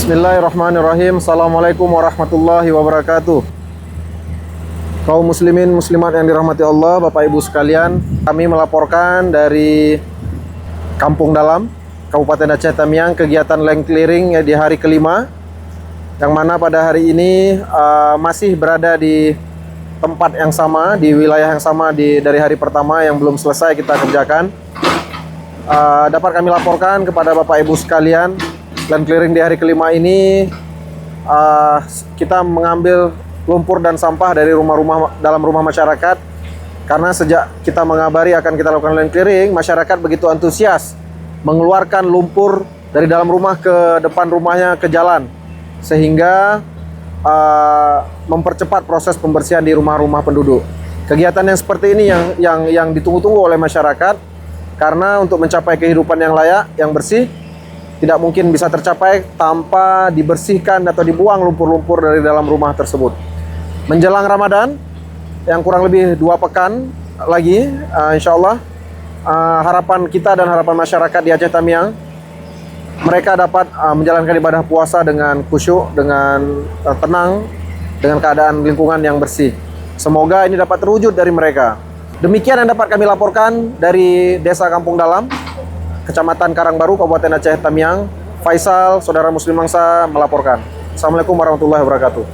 Bismillahirrahmanirrahim. Assalamualaikum warahmatullahi wabarakatuh. Kaum muslimin muslimat yang dirahmati Allah, Bapak Ibu sekalian, kami melaporkan dari Kampung Dalam, Kabupaten Aceh Tamiang, kegiatan land clearing di hari kelima, yang mana pada hari ini masih berada di tempat yang sama, di wilayah yang sama dari hari pertama yang belum selesai kita kerjakan. Dapat kami laporkan kepada Bapak Ibu sekalian, land clearing di hari kelima ini kita mengambil lumpur dan sampah dari dalam rumah masyarakat, karena sejak kita mengabari akan kita lakukan land clearing, masyarakat begitu antusias mengeluarkan lumpur dari dalam rumah ke depan rumahnya ke jalan, sehingga mempercepat proses pembersihan di rumah-rumah penduduk. Kegiatan yang seperti ini yang ditunggu-tunggu oleh masyarakat, karena untuk mencapai kehidupan yang layak, yang bersih, tidak mungkin bisa tercapai tanpa dibersihkan atau dibuang lumpur-lumpur dari dalam rumah tersebut. Menjelang Ramadan, yang kurang lebih 2 pekan lagi, insya Allah, harapan kita dan harapan masyarakat di Aceh Tamiang, mereka dapat menjalankan ibadah puasa dengan khusyuk, dengan tenang, dengan keadaan lingkungan yang bersih. Semoga ini dapat terwujud dari mereka. Demikian yang dapat kami laporkan dari Desa Kampung Dalam, Kecamatan Karangbaru, Kabupaten Aceh Tamiang. Faisal, saudara Muslim Mangsa, melaporkan. Assalamualaikum warahmatullahi wabarakatuh.